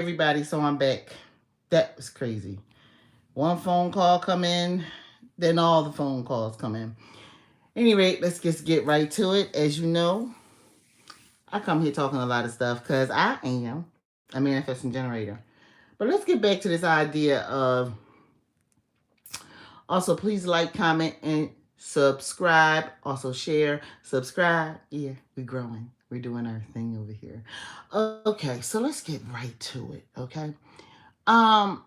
everybody, so I'm back. That was crazy. One phone call come in, then all the phone calls come in. Anyway, let's just get right to it. As you know, I come here talking a lot of stuff because I am a manifesting generator. But let's get back to this idea of also please like, comment, and subscribe. Also share, subscribe. Yeah, we're growing. We're doing our thing over here. Okay, so let's get right to it. Okay. Um,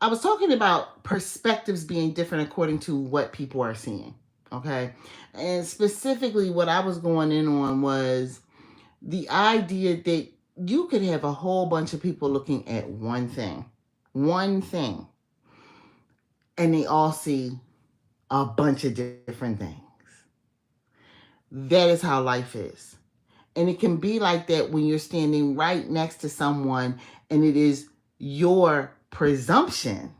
I was talking about perspectives being different according to what people are seeing. Okay. And specifically, what I was going in on was the idea that you could have a whole bunch of people looking at one thing, and they all see a bunch of different things. That is how life is. And it can be like that when you're standing right next to someone and it is your presumption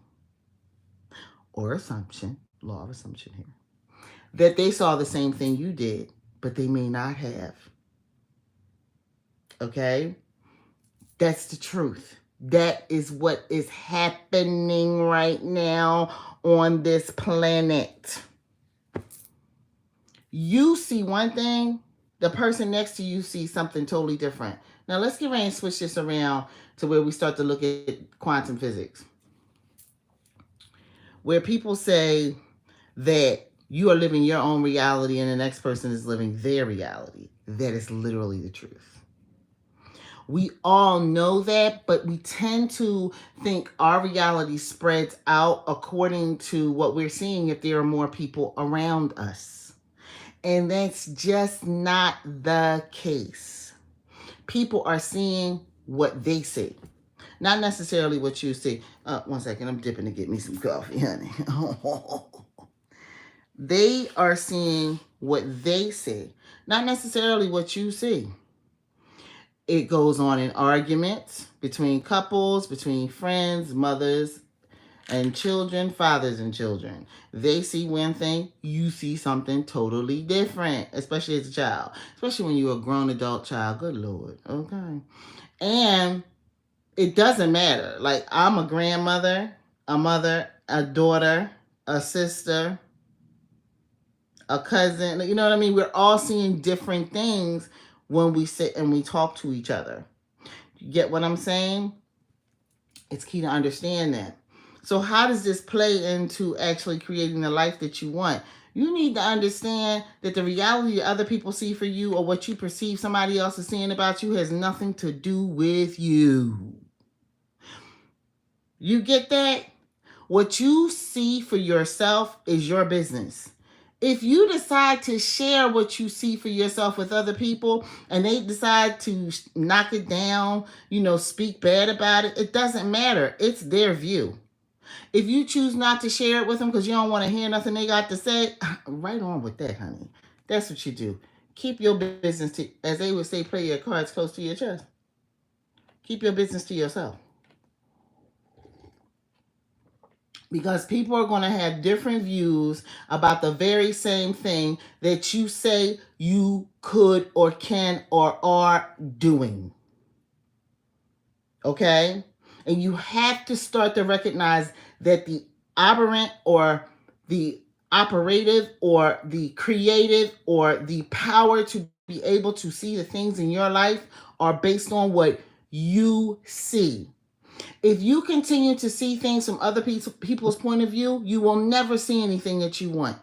or assumption, law of assumption here, that they saw the same thing you did, but they may not have. Okay? That's the truth. That is what is happening right now on this planet. You see one thing, the person next to you sees something totally different. Now let's get ready and switch this around to where we start to look at quantum physics. Where people say that you are living your own reality and the next person is living their reality. That is literally the truth. We all know that, but we tend to think our reality spreads out according to what we're seeing if there are more people around us. And that's just not the case. People are seeing what they see, not necessarily what you see. One second, I'm dipping to get me some coffee, honey. They are seeing what they see, not necessarily what you see. It goes on in arguments between couples, between friends, mothers and children, fathers and children. They see one thing, you see something totally different, especially as a child, especially when you're a grown adult child. Good Lord. Okay. And it doesn't matter. Like, I'm a grandmother, a mother, a daughter, a sister, a cousin. You know what I mean? We're all seeing different things when we sit and we talk to each other. You get what I'm saying? It's key to understand that. So how does this play into actually creating the life that you want? You need to understand that the reality other people see for you or what you perceive somebody else is seeing about you has nothing to do with you. You get that? What you see for yourself is your business. If you decide to share what you see for yourself with other people and they decide to knock it down, speak bad about it, it doesn't matter. It's their view. If you choose not to share it with them because you don't want to hear nothing they got to say, right on with that, honey. That's what you do. Keep your business as they would say, play your cards close to your chest. Keep your business to yourself. Because people are going to have different views about the very same thing that you say you could or can or are doing. Okay? And you have to start to recognize that the aberrant or the operative or the creative or the power to be able to see the things in your life are based on what you see. If you continue to see things from other people's point of view, you will never see anything that you want.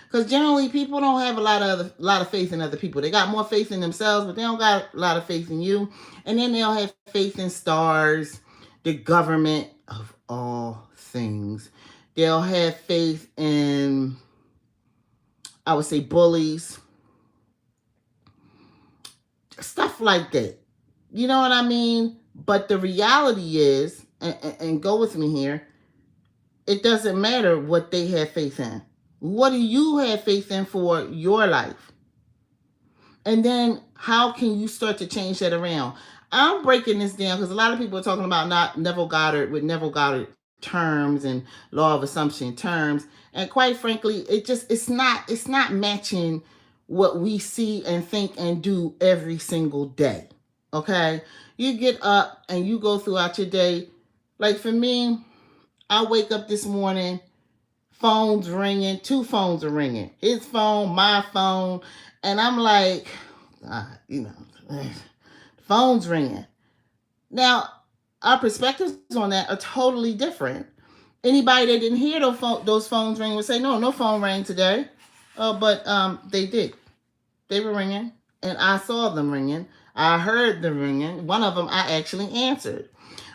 Because generally, people don't have a lot of faith in other people. They got more faith in themselves, but they don't got a lot of faith in you. And then they'll have faith in stars, the government of all things. They'll have faith in, I would say, bullies, stuff like that. You know what I mean? But the reality is, and go with me here, it doesn't matter what they have faith in. What do you have faith in for your life? And then how can you start to change that around? I'm breaking this down because a lot of people are talking about Neville Goddard terms and law of assumption terms. And quite frankly, it's not matching what we see and think and do every single day. Okay? You get up and you go throughout your day. Like for me, I wake up this morning, phones ringing, two phones are ringing. His phone, my phone, and I'm like, phones ringing. Now, our perspectives on that are totally different. Anybody that didn't hear those phones ring would say, no phone rang today. But they did. They were ringing, and I saw them ringing. I heard them ringing. One of them I actually answered.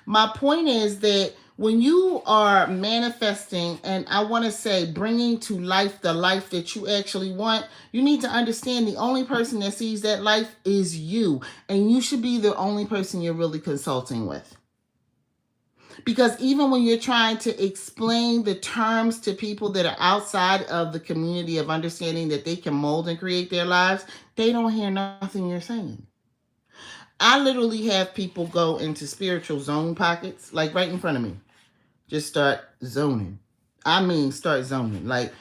My point is that when you are manifesting, and I want to say bringing to life the life that you actually want, you need to understand the only person that sees that life is you. And you should be the only person you're really consulting with. Because even when you're trying to explain the terms to people that are outside of the community of understanding that they can mold and create their lives, they don't hear nothing you're saying. I literally have people go into spiritual zone pockets, like right in front of me. Just start zoning. I mean, start zoning. Like,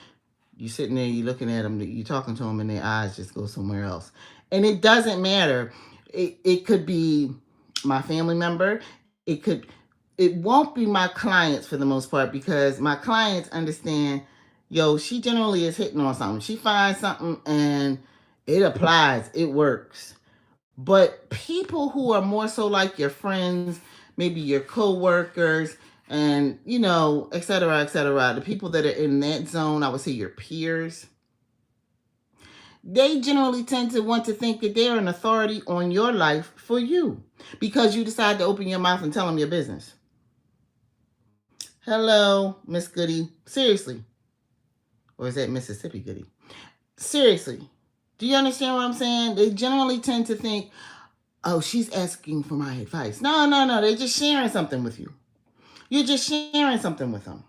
you're sitting there, you're looking at them, you're talking to them, and their eyes just go somewhere else. And it doesn't matter. It could be my family member. It won't be my clients for the most part, because my clients understand, she generally is hitting on something. She finds something and it applies, it works. But people who are more so like your friends, maybe your co-workers, and et cetera, the people that are in that zone, I would say your peers, they generally tend to want to think that they're an authority on your life for you, because you decide to open your mouth and tell them your business. Hello, Miss Goody. Seriously. Or is that Mississippi Goody? Seriously. Do you understand what I'm saying? They generally tend to think, oh, she's asking for my advice. No. They're just sharing something with you. You're just sharing something with them.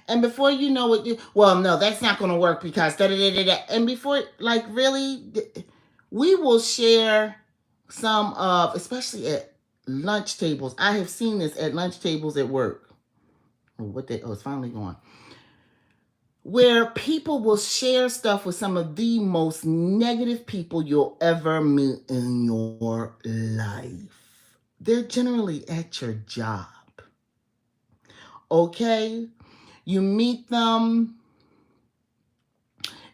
And before you know it, no, that's not going to work because da-da-da-da-da. And before, really, we will share some of, especially at lunch tables. I have seen this at lunch tables at work. It's finally gone. Where people will share stuff with some of the most negative people you'll ever meet in your life. They're generally at your job. Okay? You meet them.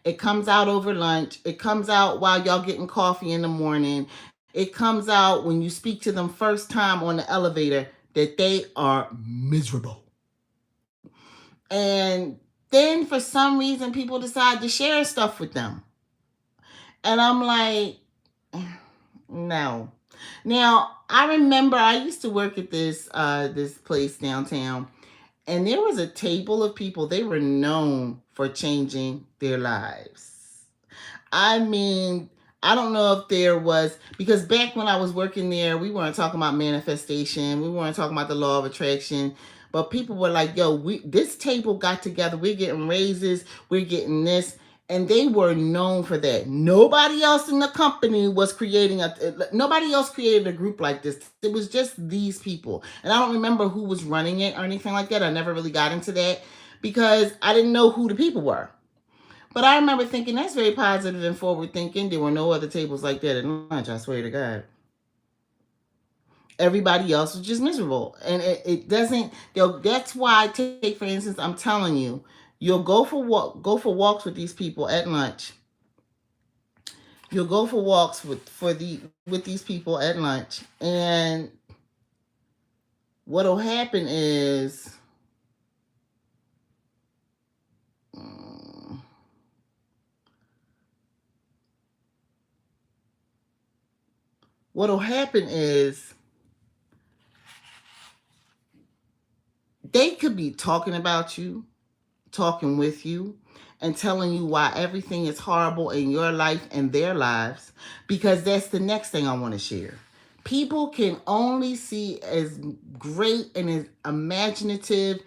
It comes out over lunch. It comes out while y'all getting coffee in the morning. It comes out when you speak to them first time on the elevator that they are miserable. And then for some reason, people decide to share stuff with them. And I'm like, no. Now, I remember I used to work at this place downtown, and there was a table of people. They were known for changing their lives. I mean, I don't know if there was, because back when I was working there, we weren't talking about manifestation. We weren't talking about the law of attraction. But people were like, this table got together. We're getting raises. We're getting this. And they were known for that. Nobody else in the company was nobody else created a group like this. It was just these people. And I don't remember who was running it or anything like that. I never really got into that because I didn't know who the people were. But I remember thinking, that's very positive and forward thinking. There were no other tables like that at lunch, I swear to God. Everybody else was just miserable. And it doesn't, that's why, take for instance, I'm telling you, you'll go for walks with these people at lunch. You'll go for walks with these people at lunch. And what'll happen is, they could be talking about you, talking with you, and telling you why everything is horrible in your life and their lives, because that's the next thing I want to share. People can only see as great and as imaginative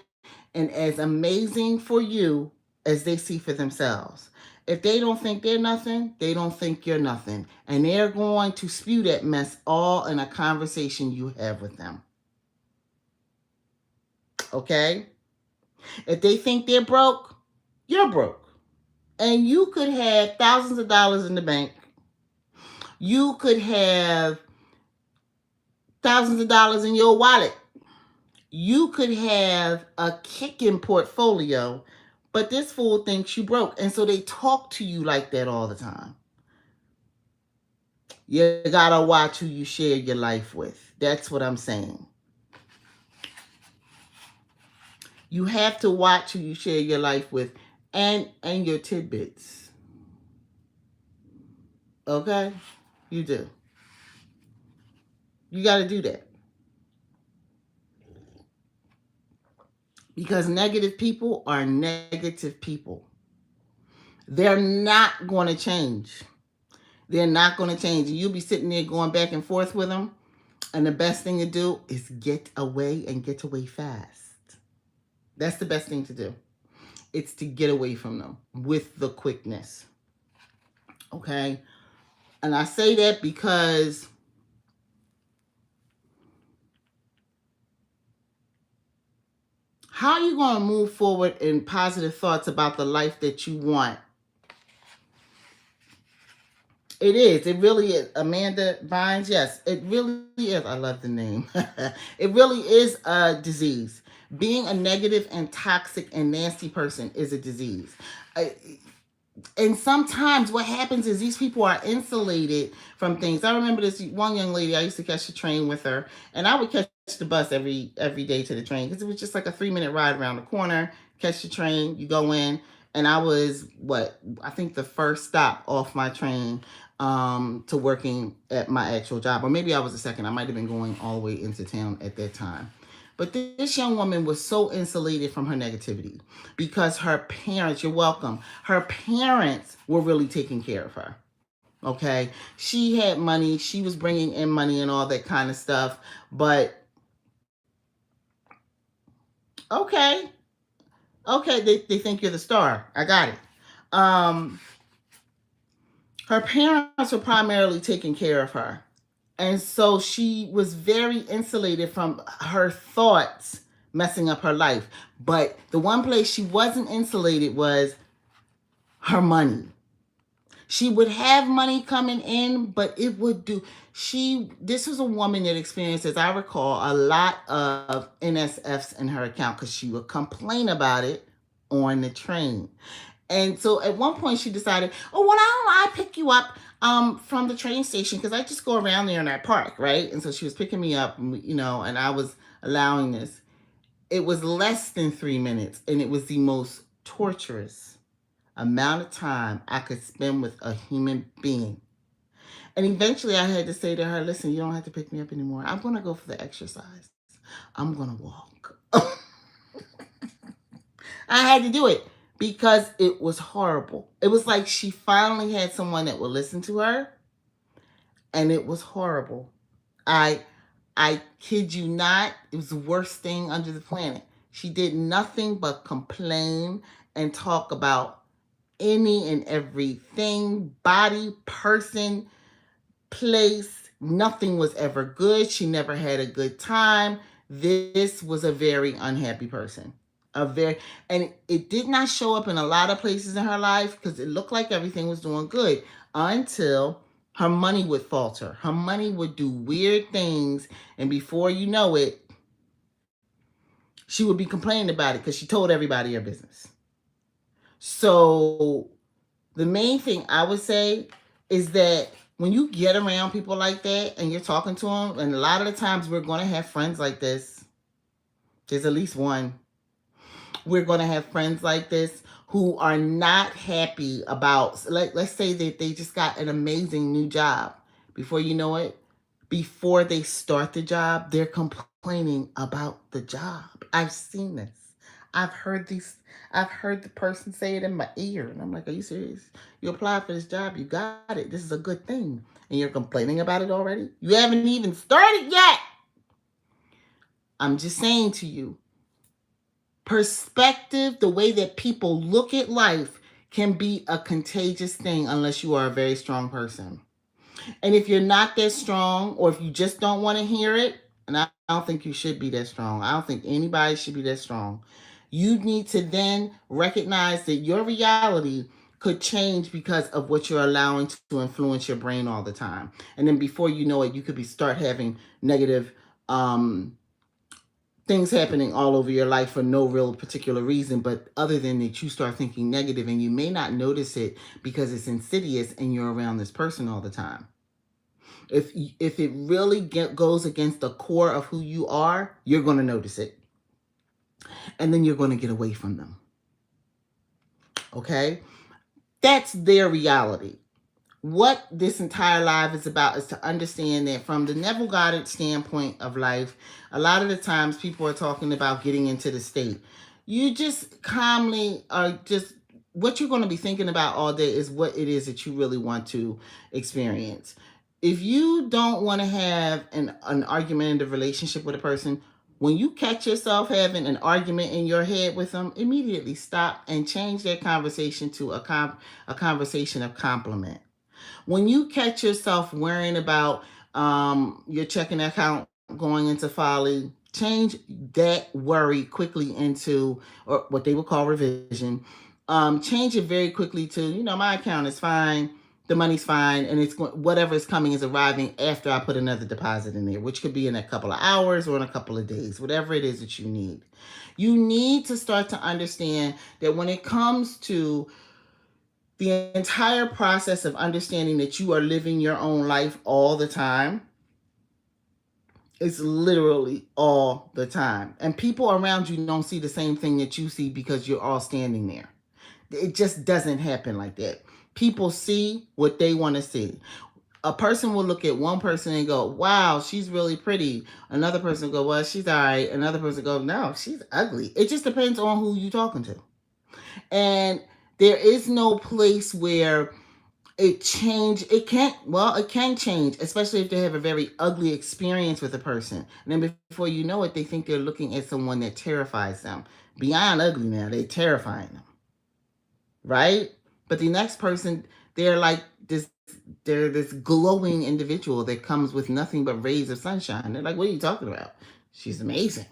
and as amazing for you as they see for themselves. If they don't think they're nothing, they don't think you're nothing. And they're going to spew that mess all in a conversation you have with them. Okay? If they think they're broke, you're broke. And you could have thousands of dollars in the bank. You could have thousands of dollars in your wallet. You could have a kicking portfolio, but this fool thinks you broke. And so they talk to you like that all the time. You gotta watch who you share your life with. That's what I'm saying. You have to watch who you share your life with and your tidbits. Okay? You do. You got to do that. Because negative people are negative people. They're not going to change. They're not going to change. You'll be sitting there going back and forth with them. And the best thing to do is get away and get away fast. That's the best thing to do. It's to get away from them with the quickness. Okay? And I say that because how are you going to move forward in positive thoughts about the life that you want? It is. It really is. Amanda Bynes, yes, it really is. I love the name. It really is a disease. Being a negative and toxic and nasty person is a disease. And sometimes what happens is these people are insulated from things. I remember this one young lady, I used to catch the train with her, and I would catch the bus every day to the train because it was just like a 3-minute ride around the corner, catch the train, you go in, and I was, I think the first stop off my train to working at my actual job, or maybe I was the second. I might have been going all the way into town at that time. But this young woman was so insulated from her negativity because her parents, you're welcome, her parents were really taking care of her. Okay? She had money. She was bringing in money and all that kind of stuff. But, okay, they think you're the star. I got it. Her parents were primarily taking care of her. And so she was very insulated from her thoughts messing up her life. But the one place she wasn't insulated was her money. She would have money coming in, but it would do. This was a woman that experienced, as I recall, a lot of NSFs in her account because she would complain about it on the train. And so at one point she decided, oh, why don't I pick you up from the train station? Because I just go around there and I park, right? And so she was picking me up, and I was allowing this. It was less than 3 minutes, and it was the most torturous amount of time I could spend with a human being. And eventually I had to say to her, listen, you don't have to pick me up anymore. I'm going to go for the exercise. I'm going to walk. I had to do it. Because it was horrible. It was like she finally had someone that would listen to her. And it was horrible. I kid you not. It was the worst thing under the planet. She did nothing but complain and talk about any and everything. Body, person, place. Nothing was ever good. She never had a good time. This was a very unhappy person. And it did not show up in a lot of places in her life because it looked like everything was doing good until her money would falter. Her money would do weird things, and before you know it, she would be complaining about it because she told everybody her business. So the main thing I would say is that when you get around people like that and you're talking to them, and a lot of the times we're going to have friends like this. There's at least one. We're going to have friends like this who are not happy about, let's say that they just got an amazing new job. Before you know it, before they start the job, they're complaining about the job. I've seen this. I've heard the person say it in my ear. And I'm like, are you serious? You applied for this job. You got it. This is a good thing. And you're complaining about it already? You haven't even started yet. I'm just saying to you, perspective, the way that people look at life can be a contagious thing unless you are a very strong person. And if you're not that strong, or if you just don't want to hear it, and I don't think you should be that strong. I don't think anybody should be that strong. You need to then recognize that your reality could change because of what you're allowing to influence your brain all the time. And then before you know it, you could start having negative things happening all over your life for no real particular reason, but other than that, you start thinking negative, and you may not notice it because it's insidious and you're around this person all the time. If it really goes against the core of who you are, you're going to notice it, and then you're going to get away from them. Okay? That's their reality. What this entire life is about is to understand that from the Neville Goddard standpoint of life, a lot of the times people are talking about getting into the state. You just calmly are just, what you're going to be thinking about all day is what it is that you really want to experience. If you don't want to have an argumentative relationship with a person, when you catch yourself having an argument in your head with them, immediately stop and change that conversation to a conversation of compliment. When you catch yourself worrying about your checking account going into folly, change that worry quickly into, or what they would call revision. Change it very quickly to, my account is fine, the money's fine, and it's whatever is coming is arriving after I put another deposit in there, which could be in a couple of hours or in a couple of days, whatever it is that you need. You need to start to understand that when it comes to the entire process of understanding that you are living your own life all the time, it's literally all the time. And people around you don't see the same thing that you see because you're all standing there. It just doesn't happen like that. People see what they want to see. A person will look at one person and go, wow, she's really pretty. Another person will go, well, she's all right. Another person will go, no, she's ugly. It just depends on who you're talking to. And there is no place where it can change, especially if they have a very ugly experience with a person. And then before you know it, they think they're looking at someone that terrifies them. Beyond ugly now, they're terrifying them. Right? But the next person, they're like they're this glowing individual that comes with nothing but rays of sunshine. They're like, what are you talking about? She's amazing.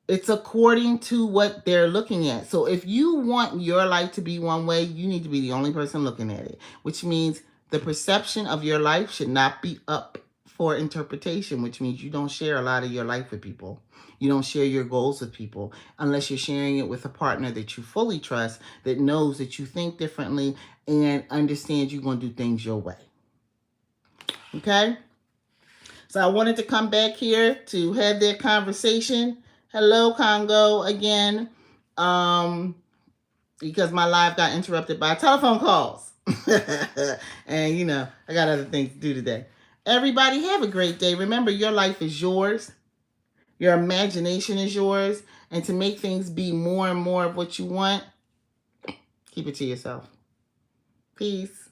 It's according to what they're looking at. So if you want your life to be one way, you need to be the only person looking at it, which means the perception of your life should not be up for interpretation, which means you don't share a lot of your life with people. You don't share your goals with people unless you're sharing it with a partner that you fully trust, that knows that you think differently and understands you're going to do things your way. Okay? So I wanted to come back here to have that conversation. Hello, Congo, again, because my live got interrupted by telephone calls. And, I got other things to do today. Everybody, have a great day. Remember, your life is yours. Your imagination is yours. And to make things be more and more of what you want, keep it to yourself. Peace.